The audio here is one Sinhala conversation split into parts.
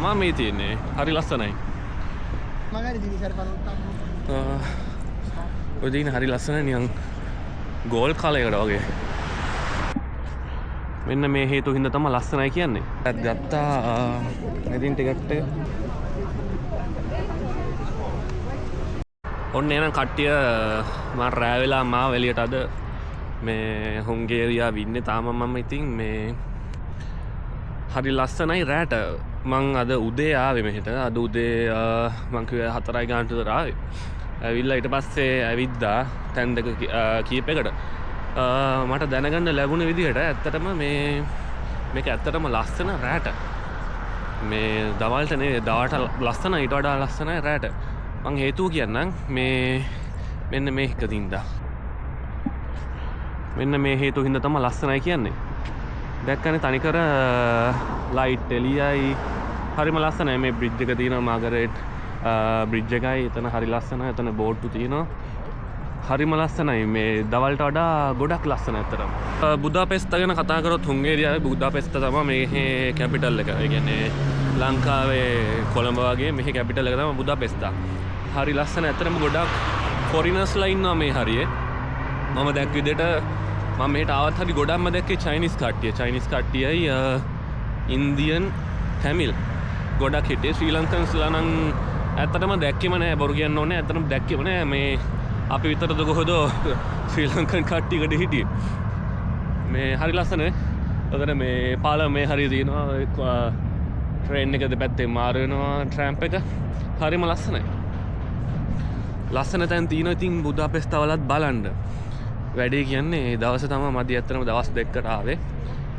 මම මේ තියන්නේ හරි ලස්සනයි. ඔය දින හරි ලස්සනයි නිකන් ගෝල් කලයකට වගේ. මෙන්න මේ හේතු හින්දා තමයි ලස්සනයි කියන්නේ. ගත්තා ඉතින් ටිකට් එක. ඔන්න එන කට්ටිය මම රෑ වෙලා මාව එළියට අද මේ හුංගේරියා වින්නේ තාම මම ඉතින් මේ හරි ලස්සනයි රෑට. මං අද උදේ ආවේ මෙහෙට. අද උදේ මං කිව්වේ 4යි ගානට විතර ආවේ. ඇවිල්ලා ඊට පස්සේ ඇවිද්දා තැන් දෙක කීපයකට. මට දැනගන්න ලැබුණ විදිහට ඇත්තටම මේක ඇත්තටම ලස්සන රෑට. මේ දවල්ට නේ දවල්ට ලස්සන ඊට වඩා ලස්සනයි රෑට. මං හේතුව කියන්නම් මේ මෙන්න මේ එකකින්දා. මෙන්න මේ හේතුව හින්දා තමයි ලස්සනයි කියන්නේ. දැක්කනේ තනිකර ලයිට් එළියයි හරිම ලස්සනයි. මේ බ්‍රිජ් එක තියෙනවා මාගරේට් බ්‍රිජ් එකයි. එතන හරි ලස්සනයි. එතන බෝට්ටු තියෙනවා. හරිම ලස්සනයි. මේ දවල්ට වඩා ගොඩක් ලස්සනයි ඇත්තටම. බුදාපෙස්ත ගැන කතා කරොත් හුංගේරියාවේ බුදාපෙස්ත තමයි මේ කැපිටල් එක. ඒ කියන්නේ ලංකාවේ කොළඹ වගේ මෙහි කැපිටල් එක තමයි බුදාපෙස්ත. හරි ලස්සන. ඇත්තටම ගොඩක් ෆොරිනර්ස්ලා ඉන්නවා මේ හරියේ. මම දැක්ක විදිහට මම මෙහෙට ආවත් හරි ගොඩක්ම දැක්කේ චයිනීස් කට්ටිය. චයිනීස් කට්ටියයි ඉන්දියන් තමිල් ගොඩක් හිටියේ. ශ්‍රී ලංකන්ස්ලා නම් ඇත්තටම දැක්කේම නෑ. බොරු කියන්න ඕනේ. ඇත්තටම දැක්කේම නෑ. මේ අපි විතරද කොහොද ශ්‍රී ලංකන් කට්ටියකට හිටියේ. මේ හරි ලස්සනනේ. ඔතන මේ පාලමේ හරිය තියෙනවා. ට්‍රේන් එක දෙපැත්තේ මාරු වෙනවා ට්‍රැම්ප් එක. හරිම ලස්සනයි. ලස්සන තැන් තියෙනවා. ඉතින් බුදාපෙස්ත වලත් බලන්න. වැඩේ කියන්නේ දවස තමයි මදි. ඇත්තටම දවස් දෙකකට ආවේ.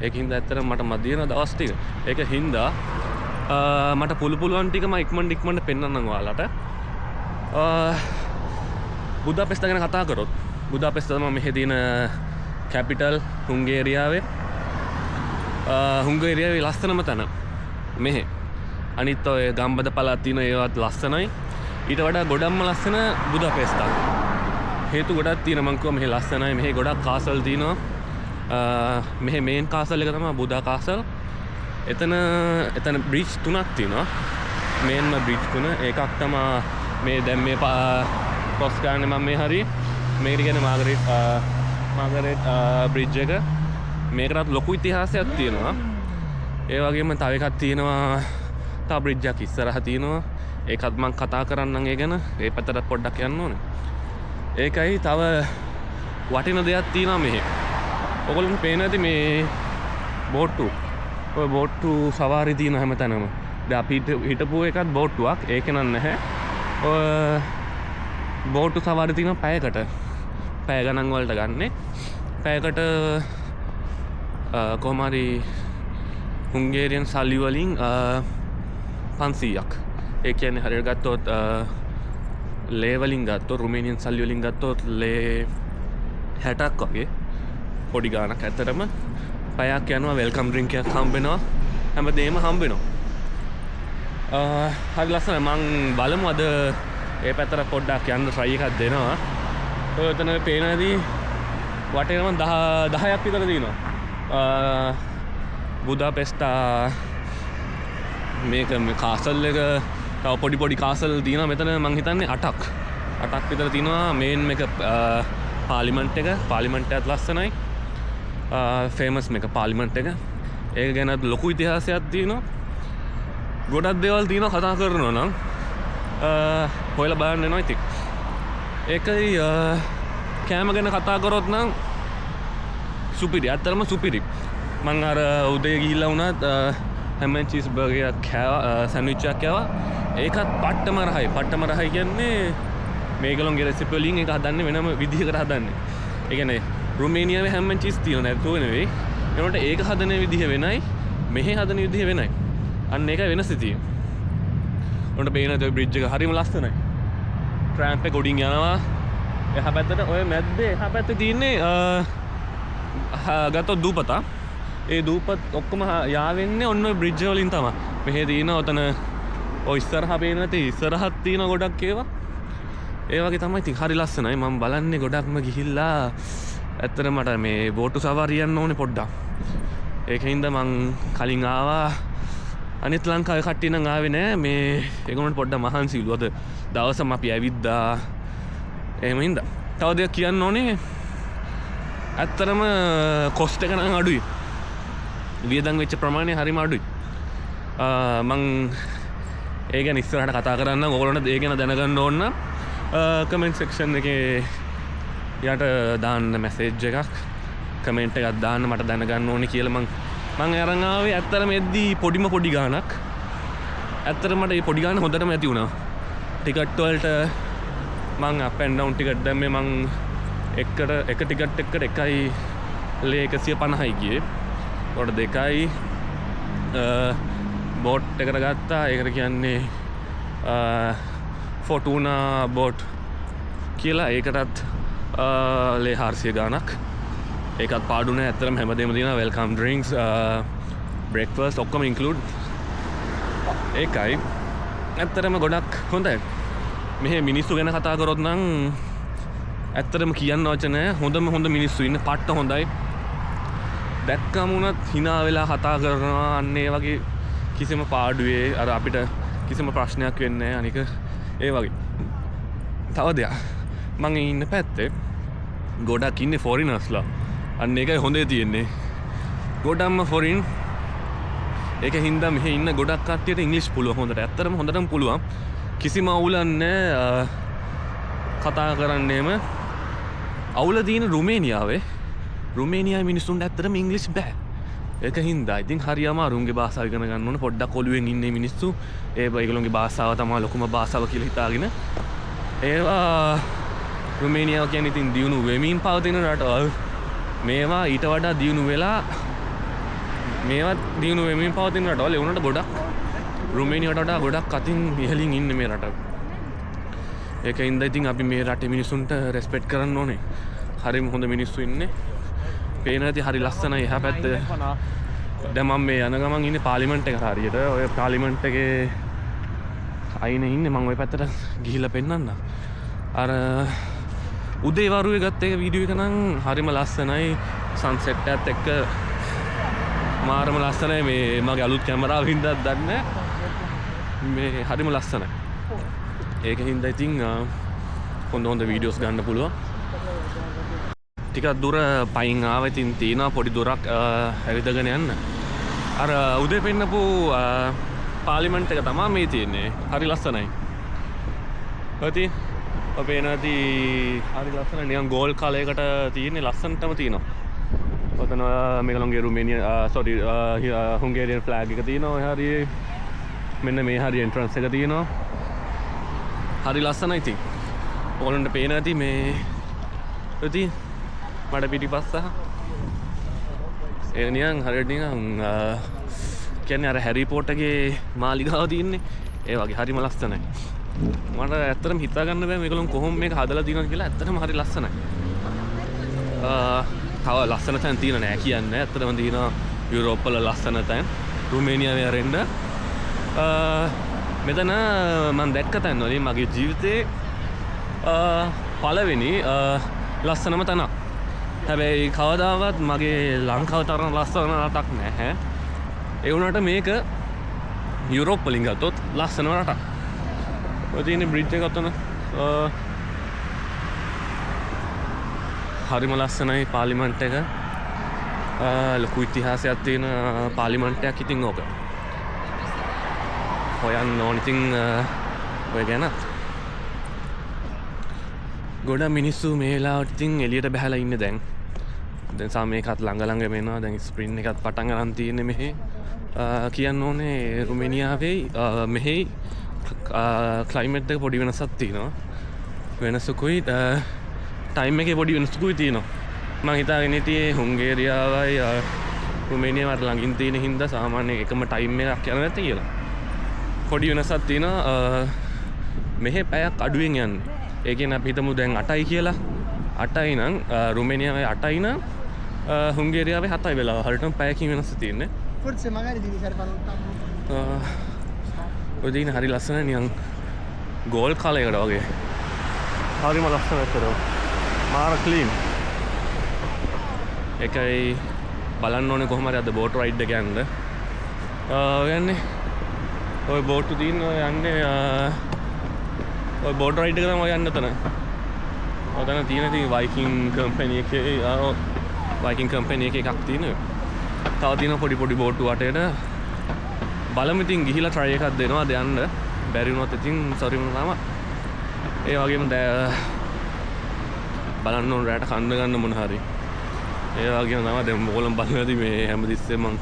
ඒකින්ද ඇත්තටම මට මදි වෙන දවස් ටික. ඒක හින්දා මට පුළුවන් ටික මම ඉක්මනට පෙන්නන්නම් ඔයාලට. බුදාපෙස්ත ගැන කතා කරොත් බුදාපෙස්ත තමයි මෙහි තියෙන කැපිටල් හුංගේරියාවේ. හුංගේරියාවේ ලස්සනම තැන මෙහෙ. අනිත් ඔය ගම්බද පළාත් තියෙන ඒවත් ලස්සනයි. ඊට වඩා ගොඩක්ම ලස්සන බුදාපෙස්ත. හේතු ගොඩක් තියෙනවා. මං කිව්වා මෙහි ලස්සනයි. මෙහි ගොඩක් කාසල් තියෙනවා. මෙහි මේන් කාසල් එක තමයි බුදා කාසල්. එතන බ්‍රිජ් 3ක් තියෙනවා. මේන්ම බ්‍රිජ් 3. එකක් තමයි මේ දැන් මේ ක්‍රොස් ගන්න මම මේ හරි මේකට කියන්නේ මාගරේට් බ්‍රිජ් එක. මේකටත් ලොකු ඉතිහාසයක් තියෙනවා. ඒ වගේම තව එකක් තියෙනවා. තව බ්‍රිජ් එකක් ඉස්සරහ තියෙනවා. ඒකත් මම කතා කරන්නම් ඒ ගැන. ඒ පැත්තට පොඩ්ඩක් යන්න ඕනේ. ඒකයි තව වටින දෙයක් තියෙනවා මෙහෙ. ඔයගොල්ලන්ට පේන ඇති මේ බෝට්ටු. ඔය බෝට්ටු සවාරි තියෙන හැමතැනම. දැන් අපි හිටපු එකත් බෝට්ටුවක්. ඒක නන් නැහැ. ඔය බෝට්ටු සවාරි තියෙන පැයකට. පැය ගණන් වලට ගන්නෙ. පැයකට කොහොම හරි හුංගේරියන් සල්ලි වලින් 500ක්. ඒ කියන්නේ හරියට ගත්තොත් ලේ වලින් ගත්තොත් රුමේනියන් සල්ලි වලින් ගත්තොත් ලේ 60ක් වගේ පොඩි ගාණක්. ඇත්තටම පැයක් යනවා. වෙල්කම් ඩ්‍රින්ක් එකක් හම්බ වෙනවා. හැමදේම හම්බ වෙනවා. හරි ලස්සනයි. මං බලමු අද ඒ පැත්තට පොඩ්ඩක් යන්න try එකක් දෙනවා. ඔය එතන පේනදී වටේම 10ක් විතර තියෙනවා. බුදාපෙස්ත මේක මේ කාසල් එක තව පොඩි කාසල් තියෙනවා. මෙතන මං හිතන්නේ 8ක් විතර තියෙනවා. මේන් මේක පාර්ලිමේන්ට් එක. පාර්ලිමේන්ට් එකත් ලස්සනයි. ෆේමස් මේක පාර්ලිමේන්ට් එක. ඒක ගැන ලොකු ඉතිහාසයක් තියෙනවා. ගොඩක් දේවල් තියෙනවා කතා කරනවා නම් හොයලා බලන්න වෙනවා ඉතින්. ඒකයි කෑම ගැන කතා කරොත් නම් සුපිරි. ඇත්තටම සුපිරි. මං අර උදේ ගිහිල්ලා වුණත් හැම චීස් බර්ගර් එකක් කෑවා. සෑන්ඩ්විච් එකක් කෑවා. ඒකත් පට්ටම රහයි. පට්ටම රහයි කියන්නේ මේගොල්ලෝගේ රෙසිපි වලින් ඒක හදන්නේ වෙනම විදිහකට හදන්නේ. ඒ කියන්නේ රුමේනියාවේ හැම චීස් තියෙන නැතුව නෙවෙයි. ඒනොට ඒක හදන විදිහ වෙනයි. මෙහි හදන විදිහ වෙනයි. අන්න ඒකයි වෙනස තියෙන්නේ. උන්ට පේන දේ බ්‍රිජ් එක හරිම ලස්සනයි. ට්‍රැම්ප් එක උඩින් යනවා. එහා පැත්තට ඔය මැද්දේ එහා පැත්තේ තියෙන්නේ ගත්තොත් දූපත. ඒ දූපත් ඔක්කොම යාවෙන්නේ ඔන්න ඔය බ්‍රිජ් වලින් තමයි. මෙහෙ තියෙන ඔතන ඔය ඉස්සරහා පේන නැති ඉස්සරහත් තියෙන ගොඩක් ඒවා. ඒ වගේ තමයි. ඉතින් හරි ලස්සනයි. මම බලන්නේ ගොඩක්ම ගිහිල්ලා ඇත්තට මට මේ බෝට්ටු සවාරිය යන්න ඕනේ පොඩ්ඩක්. ඒකින්ද මං කලින් ආවා අනිත් ලංකාවේ කට්ටිය නම් ආවේ නෑ මේ ඒගොල්ලන්ට පොඩ්ඩක් මහන්සිලු අද දවසම අපි ඇවිද්දා එහෙම හින්දා තව දෙයක් කියන්න ඕනේ ඇත්තටම කොස්ට් එක නම් අඩුයි වියදම් වෙච්ච ප්‍රමාණය හරිම අඩුයි මං ඒ ගැන ඉස්සරහට කතා කරන්න ඕගොල්ලන්ට ඒ ගැන දැනගන්න ඕන නම් කමෙන්ට් සෙක්ෂන් එකේ යට දාන්න මැසේජ් එකක් කමෙන්ට් එකක් දාන්න මට දැනගන්න ඕනේ කියලා මං අරන් ආවේ ඇත්තටම එද්දී පොඩි ගාණක් ඇත්තටම මට මේ පොඩි ගාණ හොඳටම ඇති වුණා ටිකට් වලට මං අප් ඇන්ඩ් ඩවුන් ටිකට් දැම්මේ මං එක ටිකට් එකකට 150යි ගියේ කොට 2යි බෝට් එකට ගත්තා ඒකට කියන්නේ ෆොටුනා බෝට් කියලා ඒකටත් ලේ 400 ගාණක් ඒකත් පාඩු නෑ ඇත්තටම හැමදේම තියෙනවා වෙල්කම් ඩ්‍රින්ක්ස් බ්‍රේක්ෆාස්ට් ඔක්කොම ඉන්ක්ලූඩ් ඒකයි ඇත්තටම ගොඩක් හොඳයි මෙහෙ මිනිස්සු ගැන කතා කරොත් නම් ඇත්තටම කියන්න වචන නෑ හොඳ මිනිස්සු ඉන්න පට්ට හොඳයි දැක්කම උනත් hina වෙලා කතා කරනවා අන්න ඒ වගේ කිසිම පාඩුවේ අර අපිට කිසිම ප්‍රශ්නයක් වෙන්නේ නෑ අනික ඒ වගේ තව දෙයක් මං ඉන්න පැත්තේ ගොඩක් ඉන්නේ ෆොරිනර්ස්ලා අන්න ඒකයි හොඳේ තියෙන්නේ ගොඩක්ම ෆොරින් ඒක හින්දා මෙහෙ ඉන්න ගොඩක් කට්ටියට ඉංග්‍රීසි පුළුවන් හොඳට ඇත්තටම හොඳටම පුළුවන් කිසිම අවුලක් නැහැ කතා කරන්නේම අවුල තියෙන රුමේනියාවේ මිනිස්සුන්ට ඇත්තටම ඉංග්‍රීසි බෑ ඒක හින්දා ඉතින් හරි අමාරුන්ගේ භාෂාව ඉගෙන ගන්න ඕන පොඩ්ඩක් ඔළුවෙන් ඉන්නේ මිනිස්සු ඒගොල්ලෝගේ භාෂාව තමයි ලොකුම භාෂාව කියලා හිතාගෙන ඒවා රුමේනියාව කියන්නේ ඉතින් දියුණු වෙමින් පවතින රටවල් මේවා ඊට වඩා දියුණු වෙලා මේවත් දියුණු වෙමින් පවතින රටවල් ඒ වුණාට ගොඩක් රුමේනියාවට වඩා ගොඩක් අතින් ඉහළින් ඉන්නේ මේ රට. ඒකින්ද ඉතින් අපි මේ රටේ මිනිසුන්ට රෙස්පෙක්ට් කරන්න ඕනේ. හරිම හොඳ මිනිස්සු ඉන්නේ. පේන ඇති හරි ලස්සනයි එහා පැත්තේ. දැන් මම මේ යන ගමන් ඉන්නේ පාර්ලිමේන්තු එක හරියට. ඔය පාර්ලිමේන්තු එකේ අයිනේ ඉන්නේ මම ওই පැත්තට ගිහිල්ලා පෙන්නන්න. අර උදේ වරුවේ ගත්ත එක වීඩියෝ එක නම් හරිම ලස්සනයි සන්සෙට් එකත් එක්ක මාරම ලස්සනයි මේ මගේ අලුත් කැමරාව හින්දාත් දන්නේ මේ හරිම ලස්සනයි ඒක හින්දා ඉතින් හොඳ වීඩියෝස් ගන්න පුළුවන් ටිකක් දුර පයින් ආව ඉතින් තියෙනවා පොඩි දුරක් ඇවිදගෙන යන්න අර උදේ පෙන්නපු පාර්ලිමේන්තු එක තමයි මේ තියෙන්නේ හරි ලස්සනයි හරි අපේ නැති හරි ලස්සන නිකන් ගෝල් කලයකට තියෙන්නේ ලස්සනටම තියෙනවා. ඔතන මේගොල්ලෝගේ රුමේනියා හුංගේරියන් ෆ්ලැග් එක තියෙනවා. හරි මෙන්න මේ හරි එන්ට්‍රන්ස් එක තියෙනවා. හරි ලස්සනයි ඉතින්. ඕගොල්ලන්ට පේන ඇති මේ ඉතින් මඩ පිටිපස්ස ඒ නිකන් හරියට නිකන් කියන්නේ අර හැරි පොටර්ගේ මාලිගාව තියෙන්නේ. ඒ වගේ හරිම ලස්සනයි. මට ඇත්තටම හිතා ගන්න බෑ මේගොල්ලෝ කොහොම මේක හදලා තියෙනවද කියලා ඇත්තටම හරි ලස්සනයි. තව ලස්සන තැන් තියෙන නෑ කියන්නේ. ඇත්තටම තියෙනවා යුරෝප් වල ලස්සන තැන්. රුමේනියාවේ ආරෙන්න. මෙතන මම දැක්ක තැන් වලින් මගේ ජීවිතේ පළවෙනි ලස්සනම තැන. හැබැයි කවදාවත් මගේ ලංකාව තරම් ලස්සන රටක් නැහැ. ඒ වුණාට මේක යුරෝප් වලින් ගත්තොත් ලස්සන රටක්. ඔය තියෙන බ්‍රිජ් එක අතන හරිම ලස්සනයි පාර්ලිමේන්තු එක ලොකු ඉතිහාසයක් තියෙන පාර්ලිමේන්තුවක් ඉතින් ඕක හොයන්න ඕන ඉතින් ඔය ගැන ගොඩ මිනිස්සු මේ වෙලාවට ඉතින් එළියට බහලා ඉන්නේ දැන් සාමයකත් ළඟ වෙනවා දැන් ස්ප්‍රින්ට් එකත් පටන් ගන්න තියෙන්නේ මෙහි කියන්න ඕනේ රුමේනියාවේ මෙහි ක්ලයිමේට් එක පොඩි වෙනසක් තියෙනවා වෙනසකුයි ටයිම් එකේ පොඩි වෙනසකුයි තියෙනවා මම හිතාගෙන හිටියේ හුංගේරියාවයි රුමේනියාවට ළඟින් තියෙන හින්දා සාමාන්‍ය එකම ටයිම් එකක් යන නැති කියලා පොඩි වෙනසක් තියෙනවා මෙහෙ පැයක් අඩුවෙන් යන්නේ ඒ කියන්නේ අපි හිතමු දැන් 8යි කියලා 8යි නම් රුමේනියාවේ 8යි නම් හුංගේරියාවේ 7යි වෙලාව හරියටම පැයකින් වෙනස තියෙන්නේ forse magari devi servare ඔය දින හරි ලස්සන නිකන් ගෝල් කලයකට වගේ හරිම ලස්සන ඇත්තටම මාර ක්ලීන් ඒකයි බලන්න ඕනේ කොහොම හරි අද බෝට් රයිඩ් එක යන්න යන්නේ ඔය බෝට්ටු තියෙන ඔය යන්නේ ඔය බෝඩ් රයිඩ් එක තමයි යන්න තන. ඔතන තියෙන ඉතින් වයිකින් කම්පැනි එකේ වයිකින් කම්පැනි එකේ එකක් තියෙනවා. තව තියෙන පොඩි බෝට්ටු වටේට බලමු ඉතින් ගිහිලා try එකක් දෙනවා දෙන්න. බැරි වුණොත් ඉතින් sorry වුණාම ඒ වගේම බලන්න ඕන රැට කන්න ගන්න මොන හරි. ඒ වගේම තමයි දැන් ඕගොල්ලෝ බලනවාදී මේ හැමතිස්සෙම මං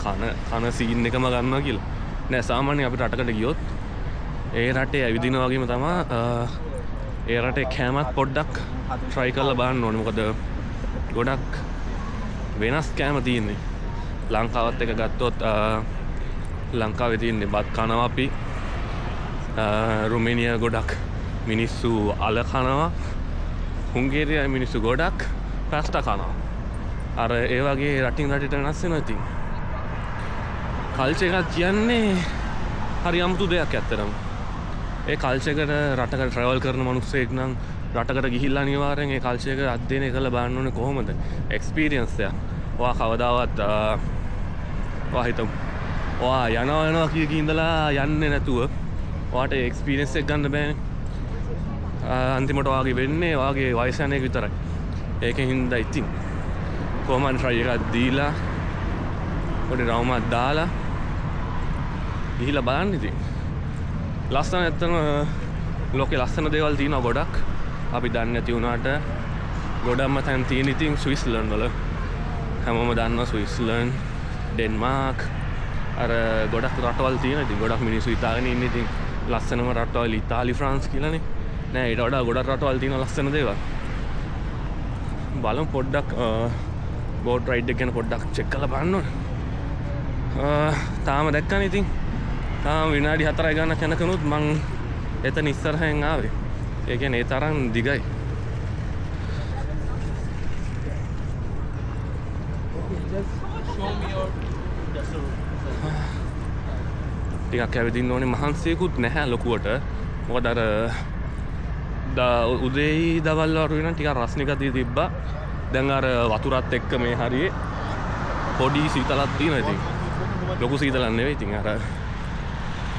කන සීන් එකම ගන්නවා කියලා. නෑ සාමාන්‍යයෙන් අපි රටකට ගියොත් ඒ රටේ ඇවිදින වගේම තමයි ඒ රටේ කෑමත් පොඩ්ඩක් try කරලා බලන්න ඕනේ. මොකද ගොඩක් වෙනස් කෑම තියෙන්නේ. ලංකාවත් එක ගත්තොත් ලංකාවේ තියෙන්නේ බත් කනවා අපි. රුමේනියා ගොඩක් මිනිස්සු අල කනවා. හුංගේරියා මිනිස්සු ගොඩක් පාස්තා කනවා. අර ඒ වගේ රටින් රටට වෙනස් වෙනවා ඉතින්. කල්චර් එකක් කියන්නේ හරි අමුතු දෙයක් ඇත්තටම. ඒ කල්චර් එකට රටකට ට්‍රැවල් කරන මිනිස්සෙක් නම් රටකට ගිහිල්ලා අනිවාර්යෙන් ඒ කල්චර් එක අධ්‍යයනය කරලා බලන්න ඕනේ කොහොමද? එක්ස්පීරියන්ස් එක. ඔයා කවදාවත් ඔයා හිතමු. ඔයා යනවා කී ඉඳලා යන්නේ නැතුව ඔයාට එක්ස්පීරියන්ස් එක ගන්න බෑනේ. අන්තිමට ඔයාගේ වෙන්නේ ඔයාගේ වයස යන එක විතරයි. ඒකෙන් හින්දා ඉතින් කොහොමද try එකක් දීලා පොඩි රවුමක් දාලා ගිහිල්ලා බලන්න ඉතින්. ලස්සන ඇත්තම ලෝකේ ලස්සන දේවල් තියෙනවා ගොඩක්. අපි දන්නේ නැති වුණාට ගොඩක්ම තැන් තියෙන ඉතින් ස්විස්ලන්ඩ් වල. හැමෝම දන්නවා ස්විස්ලන්ඩ්, ඩෙන්මාර්ක් අර ගොඩක් රටවල් තියෙනවා. ඉතින් ගොඩක් මිනිස්සු හිතාගෙන ඉන්නේ ඉතින් ලස්සනම රටවල් ඉතාලි, ෆ්‍රාන්ස් කියලානේ. නෑ ඊට වඩා ගොඩක් රටවල් තියෙනවා ලස්සන දේවල්. බලමු පොඩ්ඩක් බෝට් රයිඩ් එක ගැන පොඩ්ඩක් චෙක් කරලා බලන්න ඕනේ. තාම දැක්කනේ ඉතින්. තාම විනාඩි 4යි ගණනක් යනකනුත් මං එතන ඉස්සරහෙන් ආවේ. ඒ කියන්නේ ඒ තරම් දිගයි. ටිකක් ඇවිදින්න ඕනේ. මහන්සියකුත් නැහැ ලොකුවට. මොකද අර උදේයි දවල් වරු වෙන ටිකක් රස්නික තිබ්බා. දැන් අර වතුරත් එක්ක මේ හරියේ පොඩි සීතලක් තියෙනවා ඉතින්. ලොකු සීතලක් නෙවෙයි ඉතින් අර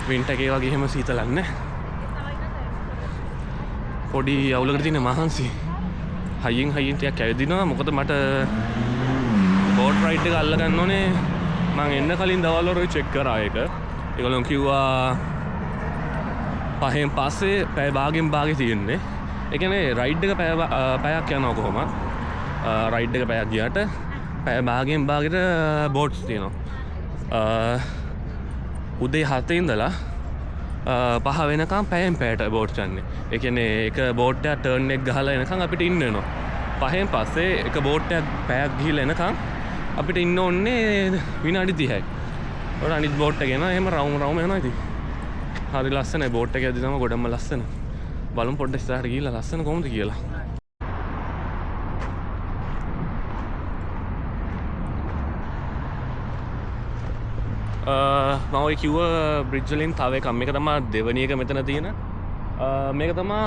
වින්ටර් එකේ වගේ එහෙම සීතලක් නැහැ. පොඩි අවුලකට තියෙන මහන්සි. හයියෙන් ටිකක් ඇවිදිනවා. මොකද මට බෝට් රයිඩ් එක අල්ල ගන්න ඕනේ. මං එන්න කලින් දවල් වරු චෙක් කරා ඒක. ඒගොල්ලෝ කිව්වා 5න් පස්සේ පැය භාගෙන් භාගෙ තියෙන්නේ. ඒ කියන්නේ රයිඩ් එක පැයක් යනවා කොහොමද? රයිඩ් එක පැයක් ගියාට පැය භාගෙන් භාගෙට බෝට්ස් තියෙනවා. උදේ 7 ඉඳලා 5 වෙනකම් පැයෙන් පැයට බෝට් යන්නේ. ඒ කියන්නේ එක බෝට් එකක් ටර්න් එක ගහලා එනකම් අපිට ඉන්න වෙනවා. 5න් පස්සේ එක බෝට් එකක් පැයක් ගිහලා එනකම් අපිට ඉන්න ඕනේ විනාඩි 30යි. ඔය අනිත් බෝට් එක එනවා එහෙම රවුම් යනවා ඉතින්. හරි ලස්සනයි බෝට් එක යද්දි තමයි ගොඩක්ම ලස්සන. බලමු පොඩ්ඩක් ඉස්සරහට ගිහිල්ලා ලස්සන කොහොමද කියලා. මම ඔය කිව්ව බ්‍රිජ් වලින් තව එකක්. මේක තමයි දෙවෙනි එක මෙතන තියෙන. මේක තමයි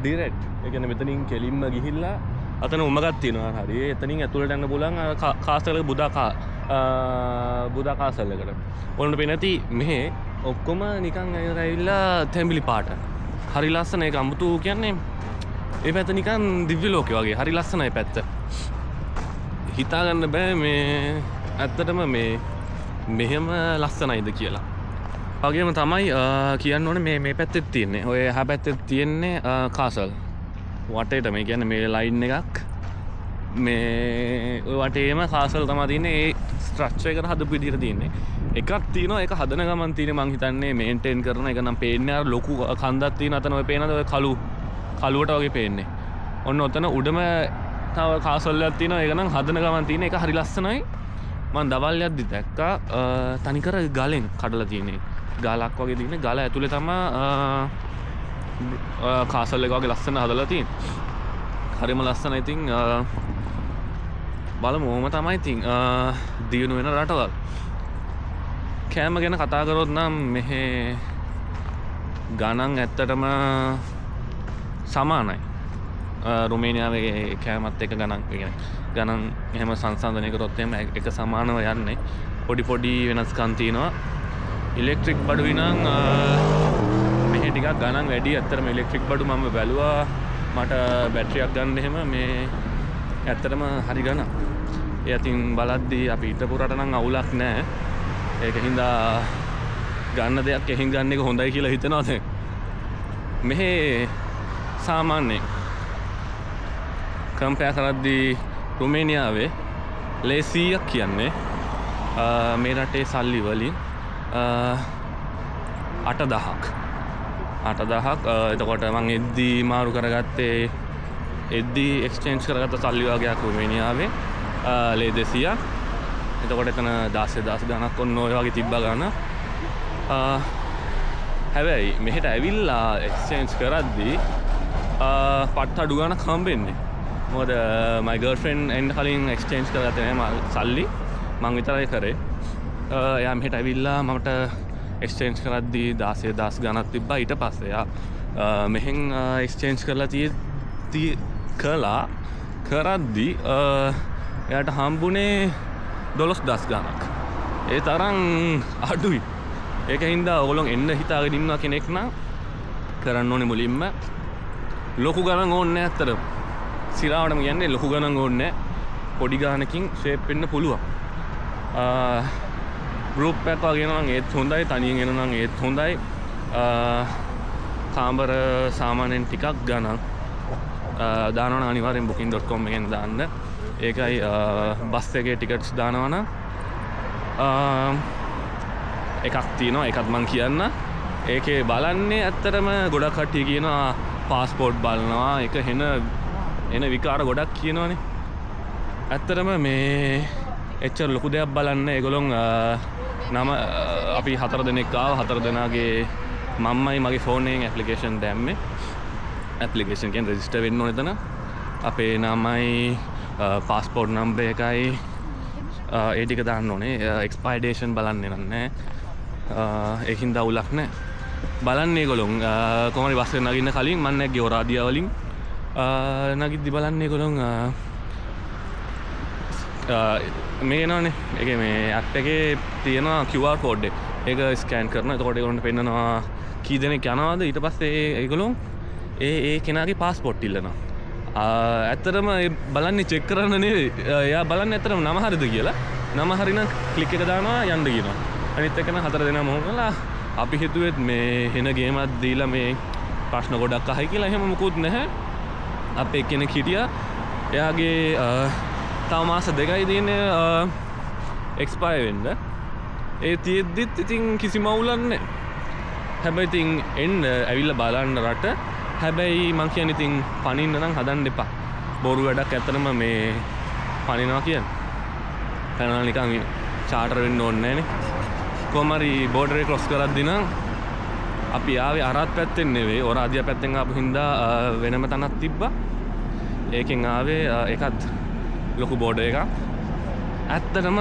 ඩිරෙක්ට්. ඒ කියන්නේ මෙතනින් කෙලින්ම ගිහිල්ලා අතන උමගක් තියෙනවා හරි. එතනින් ඇතුළට යන්න පුළුවන් කාසල් බුදා කාසල් එකට. ඔන්න පේන ඇති මෙහෙ ඔක්කොම නිකන් ඇවිල්ලා තැඹිලි පාට. හරි ලස්සන. ඒක අමුතු කියන්නේ ඒ පැත්ත නිකන් දිව්‍ය ලෝකෙ වගේ. හරි ලස්සනයි පැත්ත. හිතා ගන්න බෑ මේ ඇත්තටම මෙහෙම ලස්සනයිද කියලා. වගේම තමයි කියන්න ඕනේ මේ පැත්තෙත් තියෙන්නේ. ඔය එහා පැත්තෙත් තියෙන්නේ කාසල්. වටේට මේ කියන්නේ මේ ලයින් එකක් මේ ඔය වටේම කාසල් තමයි තියෙන්නේ. ඒ ස්ට්‍රක්චර් එකට හදපු විදිහට තියෙන්නේ. එකක් තියෙනවා ඒක හදන ගමන් තියෙන්නේ මං හිතන්නේ මේන්ටේන් කරන එක නම් පේන්නේ අර ලොකු කන්දක් තියෙන අතන ඔය පේනද ඔය කළුවට වගේ පේන්නේ. ඔන්න ඔතන උඩම තව කාසල් එකක් තියෙනවා. ඒක නම් හදන ගමන් තියෙන එක හරි ලස්සනයි. මං දවල් යද්දි දැක්කා තනිකර ගලෙන් කඩලා තියෙන්නේ. ගලක් වගේ තියෙන්නේ. ගල ඇතුලේ තමයි කාසල් එක වගේ ලස්සන හදලා තියෙන්නේ. හරිම ලස්සනයි. ඉතින් බලමු ඕම තමයි ඉතින් දියුණු වෙන රටවල්. කෑම ගැන කතා කරොත් නම් මෙහෙ ගණන් ඇත්තටම සමානයි. රුමේනියාවේ කෑමත් එක ගණන් එහෙම සංසන්දනය කරොත් එහෙම එක සමානව යන්නේ. පොඩි වෙනස්කම් තියෙනවා. ඉලෙක්ට්‍රික් බඩුයි නම් මෙහි ටිකක් ගණන් වැඩි. ඇත්තටම ඉලෙක්ට්‍රික් බඩු මම බැලුවා මට බැටරියක් ගන්න එහෙම මේ ඇත්තටම හරි ගණන්. ඒ අතින් බලද්දී අපි හිටපු රට නම් අවුලක් නැහැ. ඒක හින්දා ගන්න දෙයක් එහෙන් ගන්න එක හොඳයි කියලා හිතනවා දැන්. මෙහි සාමාන්‍යයෙන් කම්පෙයාර් කරද්දී රුමේනියාවේ ලේ 100ක් කියන්නේ මේ රටේ සල්ලි වලින් 8,000ක්. එතකොට මම එද්දී මාරු කරගත්තේ එද්දී එක්ස්චේන්ජ් කරගත්ත සල්ලි වගේක් රුමේනියාවේ ලේ 200ක්. එතකොට එතන 16,000 ගණක් ඔන්න ඔය වගේ තිබ්බා ගන්න. හැබැයි මෙහෙට ඇවිල්ලා එක්ස්චේන්ජ් කරද්දී පට්ට අඩු ගණක් හම්බෙන්නේ. මොකද මයි ගර්ල්ෆ්‍රෙන්ඩ් එන්න කලින් එක්ස්චේන්ජ් කරගත්තේ නැහැ සල්ලි. මං විතරයි කරේ. එයා මෙහෙට ඇවිල්ලා මට එක්ස්චේන්ජ් කරද්දී 16,000 ගණක් තිබ්බා. ඊට පස්සේ එයා මෙහෙන් එක්ස්චේන්ජ් කරලා කරද්දී එයාට හම්බුනේ 12,000 ගණක්. ඒ තරම් අඩුයි. ඒක හින්දා ඔයගොල්ලෝ එන්න හිතාගෙන ඉන්නවා කෙනෙක් නම් කරන්න ඕනේ මුලින්ම ලොකු ගණන් ඕනේ නැහැ අතරම. සිරාවටම කියන්නේ ලොකු ගණන් ඕනේ නැහැ. පොඩි ගණනකින් ෂේප් වෙන්න පුළුවන්. ගෲප් එකක් වගේ නම් ඒත් හොඳයි. තනියෙන් එන නම් ඒත් හොඳයි. කාමර සාමාන්‍යයෙන් ටිකක් ගණන් දානවා නම් අනිවාර්යෙන් booking.com එකෙන් දාන්න. ඒකයි බස් එකේ ටිකට්ස් දානවා නම් එකක් තියෙනවා. ඒකත් මං කියන්න. ඒකේ බලන්නේ ඇත්තටම ගොඩක් කට්ටිය කියනවා පාස්පෝර්ට් බලනවා. ඒක එන විකාර ගොඩක් කියනවනේ. ඇත්තටම මේ එච්චර ලොකු දෙයක් බලන්න ඒගොල්ලොන් නම අපි 4 දෙනෙක් ආවා. 4 දෙනාගේ මම්මයි මගේ ෆෝන් එකෙන් ඇප්ලිකේෂන් දැම්මේ. ඇප්ලිකේෂන් එකෙන් රෙජිස්ටර් වෙන්න ඕනේ එතන. අපේ නමයි පාස්පෝර්ට් නම්බර් එකයි ඒ ටික දාන්න ඕනේ. එක්ස්පයර් ඩේෂන් බලන්නේ නැහැ. ඒකින් දවුලක් නැහැ. බලන්නේ ඒගොල්ලොන් කොහොමද බස් එක නගින්න කලින් මම නැග්ගේ ඔරාදියා වලින් නගිද්දි බලන්නේ ඒගොල්ලොන් මේ නෝනේ ඒකේ මේ ඇප් එකේ තියෙනවා QR කෝඩ් එක. ඒක ස්කෑන් කරනවා. එතකොට ඒගොල්ලන්ට පෙන්නනවා කී දෙනෙක් යනවාද. ඊට පස්සේ ඒගොල්ලොන් ඒ කෙනාගේ පාස්පෝර්ට් ඉල්ලනවා. ඇත්තටම බලන්නේ චෙක් කරන්න නෙවෙයි. එයා බලන්නේ ඇත්තටම නම හරිද කියලා. නම හරි නම් ක්ලික් එක දානවා යන්න කියනවා. අනිත් එක නම් 4 දෙනා මොකලා අපි හිතුවෙත් මේ හෙන ගේමක් දීලා මේ ප්‍රශ්න ගොඩක් අහයි කියලා. එහෙම මොකුත් නැහැ. අපේ කෙනෙක් හිටියා. එයාගේ තව මාස 2යි තියෙන්නේ එක්ස්පයර් වෙන්න. ඒ තියෙද්දිත් ඉතින් කිසිම අවුලක් නැහැ. හැබැයි ඉතින් එන්න ඇවිල්ලා බලන්න රට. හැබැයි මං කියන්නේ ඉතින් පනින්න නම් හදන්න එපා. බොරු වැඩක් ඇත්තටම මේ පනිනවා කියන්නේ. පැනලා නිකන් චාටර් වෙන්න ඕනේ නැහනේ. කොහම හරි බෝඩර් එක ක්‍රොස් කරද්දී නම් අපි ආවේ අරාත් පැත්තෙන් නෙවෙයි ඔරාදියා පැත්තෙන් ආපු හින්දා වෙනම තැනක් තිබ්බා. ඒකෙන් ආවේ ඒකත් ලොකු බෝඩර් එකක්. ඇත්තටම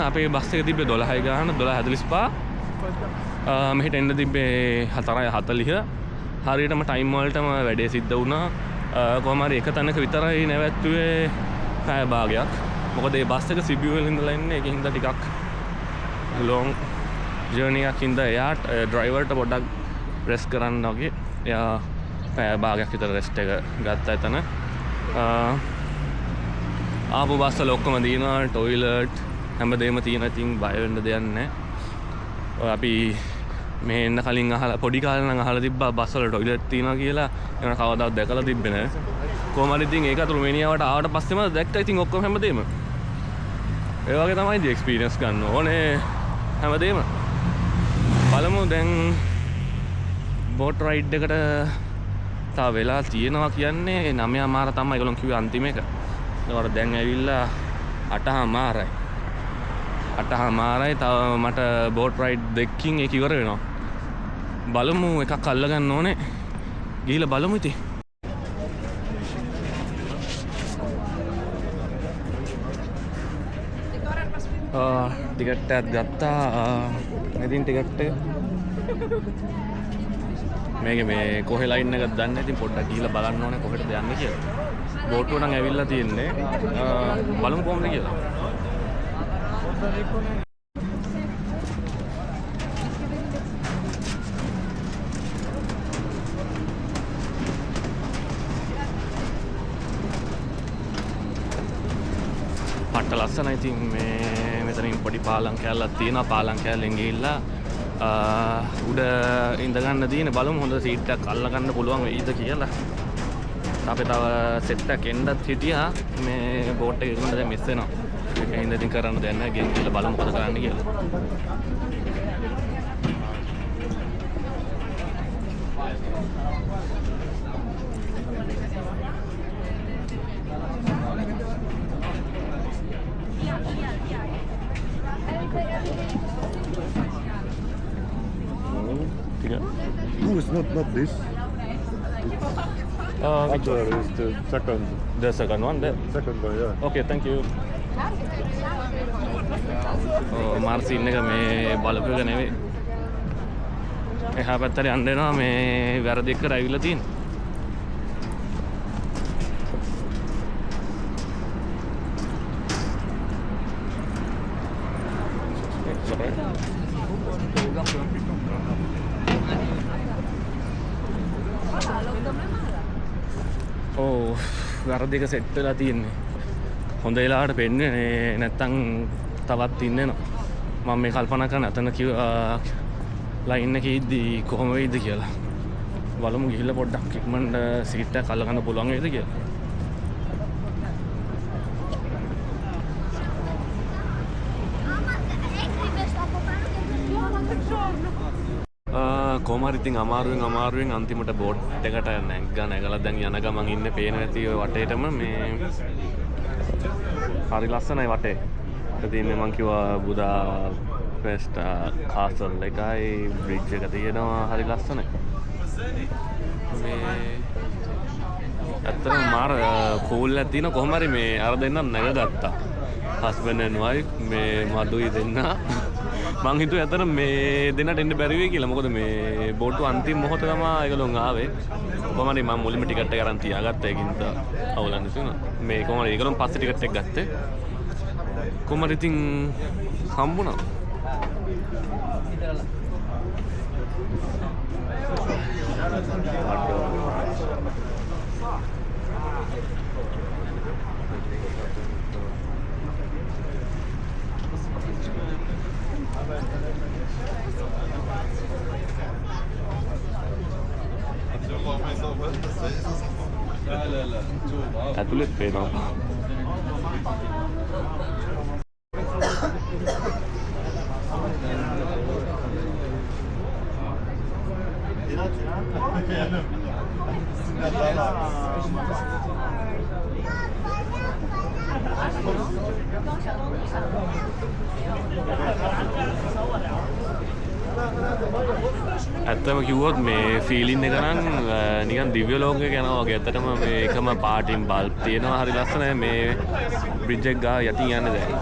අපේ බස් එක තිබ්බේ 12යි ගාන 12:45. මෙහෙට එන්න තිබ්බේ 4:40. හරියටම ටයිම් වලටම වැඩේ සිද්ධ වුණා. කොහම හරි එක තැනක විතරයි නැවැත්තුවේ පැය භාගයක්. මොකද මේ බස් එක සිබියු වල ඉඳලා ඉන්නේ. ඒකින් හින්දා ටිකක් ලොන් ජර්නි එකක් හින්දා එයාට ඩ්‍රයිවර්ට පොඩ්ඩක් රෙස්ට් කරන්න වගේ. එයා පැය භාගයක් විතර රෙස්ට් එක ගත්තා එතන. ආපු බස් වල ඔක්කොම දිනවා ටොයිලට් හැමදේම තියෙනවා. ඉතින් බය වෙන්න දෙයක් නැහැ. අපි මේ එන්න කලින් අහලා පොඩි කාලේ නම් අහලා තිබ්බා බස් වල ටොයිලට් තියෙනවා කියලා. ඒක කවදාවත් දැකලා තිබ්බේ නැහැ. කොහොම හරි ඉතින් ඒකත් රුමේනියාවට ආවට පස්සේම දැක්කා ඉතින් ඔක්කොම හැමදේම. ඒ වගේ තමයි ඉතින් එක්ස්පීරියන්ස් ගන්න ඕනේ හැමදේම. බලමු දැන් බෝට් රයිඩ් එකට තා වෙලා තියෙනවා කියන්නේ 9 මාර තමයි ඒගොල්ලෝ කිව්වේ අන්තිම එක. ඒකට දැන් ඇවිල්ලා 8 මාරයි. 8 මාරයි. තව මට බෝට් රයිඩ් දෙකකින් ඒක ඉවර වෙනවා. බලමු එකක් අල්ල ගන්න ඕනේ. ගිහිල්ලා බලමු ඉතින්. ටිකට් එකක් ගත්තා. ඉතින් ටිකට් එක මේක මේ කොහේ ලයින් එකක්ද දන්නේ නැහැ. ඉතින් පොඩ්ඩක් ගිහිල්ලා බලන්න ඕනේ කොහෙටද යන්නේ කියලා. බෝට්ටුව නම් ඇවිල්ලා තියෙන්නේ. බලමු කොහොමද කියලා. පට්ට ලස්සනයි. ඉතින් මේ මෙතනින් පොඩි පාලම් කෑල්ලක් තියෙනවා. පාලම් කෑල්ලෙන් ගිහිල්ලා උඩ ඉඳගන්න තියෙන බලමු හොඳ සීට් එකක් අල්ලගන්න පුළුවන් වෙයිද කියලා. අපි තව සෙට් එකක් එන්නත් හිටියා. මේ බෝට් එක ඉක්මනට දැන් මිස් වෙනවා. ඒක හින්දා ඉතින් කරන්න දෙයක් නැහැ. ගෙන් කියලා බලමු මොකද කරන්න කියලා. No, it's not this. Other is the second. The second one there. Second one, yeah. Okay, thank you. මාර්සින් එක මේ බලපු එක නෙවෙයි. එහා පැත්තට යන්න එනවා මේ වැරදි එක්ක රැවිලා තියෙන. ඕ වැරදි එක සෙට් වෙලා තියෙන්නේ. හොඳ වෙලාවට පෙන්නේ නැත්තම් තවත් ඉන්නවා. මම මේ කල්පනා කරන අතන ලයින් එකේ ඉද්දි කොහොම වෙයිද කියලා. බලමු ගිහිල්ලා පොඩ්ඩක් ඉක්මනට සීට් එක අල්ලගන්න පුළුවන් වේද කියලා. කොහමරි ඉතින් අමාරුවෙන් අන්තිමට බෝට් එකට නැගලා දැන් යන ගමන් ඉන්නේ පේන නැති ඔය වටේටම මේ හරි ලස්සනයි වටේ. ඒක තියෙන්නේ මං කිව්වා බුදා පෙස්ට් කාසල් එකයි බ්‍රිජ් එක තියෙනවා හරි ලස්සනයි. මේ ඇත්තටම මාර කූල් එකක් තියෙන කොහොම හරි මේ අර දෙන්නම නැගගත්තා. හස්බන්ඩ් ඇන්ඩ් වයිෆ් මේ මඩුයි දෙන්නා. මං හිතුවේ ඇත්තටම මේ දෙන්නට එන්න බැරි වෙයි කියලා. මොකද මේ බෝට්ටු අන්තිම මොහොත තමයි ඒගොල්ලෝ ආවේ. කොහොම හරි මම මුලින්ම ටිකට් එක අරන් තියාගත්තා. ඒකින්ද අවුලක් නැතුණා. මේ කොහොම හරි ඒගොල්ලෝ පස්සේ ටිකට් එක ගත්තේ. කොහොම හරි ඉතින් හම්බුණා. ඇතුළෙත් පේනවා. ඇත්තම කිව්වොත් මේ ෆීලින් එක නම් නිකන් දිව්‍ය ලෝකයක යනවා වගේ. ඇත්තටම මේ එකම පාටින් බල්බ් තියෙනවා හරි ලස්සනයි. මේ බ්‍රිජ් එක ගා යටින් යන්නේ දැන්.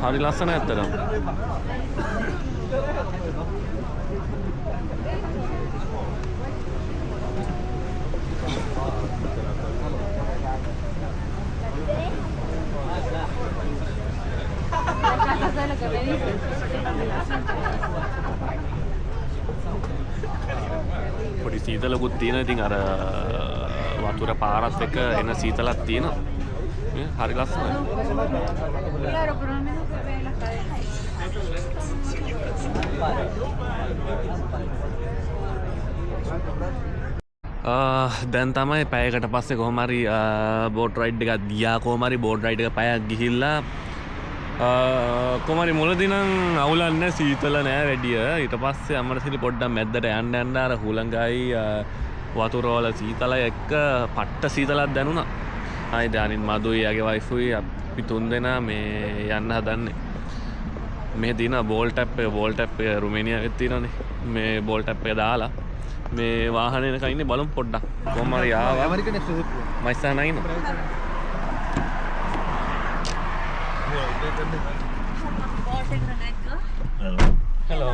හරි ලස්සනයි ඇත්තටම. පොඩි සීතලකුත් තියෙනවා. ඉතින් අර වතුර පාරත් එක්ක එන සීතලක් තියෙනවා. හරි ලස්සනයි. දැන් තමයි පැයකට පස්සේ කොහොම හරි බෝට් රයිඩ් එකක් ගියා. කොහොම හරි බෝට් රයිඩ් එක පැයක් ගිහිල්ලා කොහොම හරි මුලදී නම් අවුලක් නැහැ, සීතල නෑ වැඩිය. ඊට පස්සේ අමරසිරි පොඩ්ඩක් මැද්දට යන්න අර හුලංගයි වතුර වල සීතලයි එක්ක පට්ට සීතලක් දැනුණා. ආයි දානින් මදුයි යාගේ වයිෆුයි අපි තුන්දෙනා මේ යන්න හදන්නේ. මේ තියෙන බෝල් ටැප් එක රුමේනියාවේ තියෙනනේ. මේ බෝල් ටැප් එක දාලා මේ වාහනේ එක ඉන්නේ බලමු පොඩ්ඩක්. කොහොම හරි ආවා. ඇමරිකන් එක්ස්ප්‍රෙස් මයිසා නයින. Hello.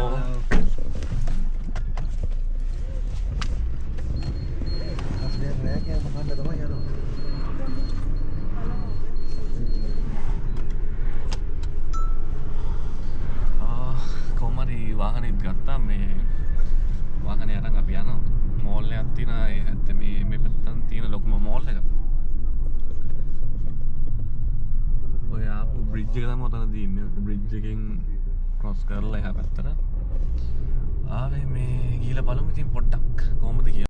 කොහොම හරි වාහනේ ගත්තා. මේ වාහනේ අරන් අපි යනවා. මෝල් එකක් තියෙනවා. ඒ ඇත්ත මේ පැත්තෙන් තියෙන ලොකුම මෝල් එක. එක තමයි ඔතනදී ඉන්නේ. බ්‍රිජ් එකෙන් ක්‍රොස් කරලා එහා පැත්තට ආවේ මේ ගිහලා බලමු ඉතින් පොඩ්ඩක් කොහොමද කියලා.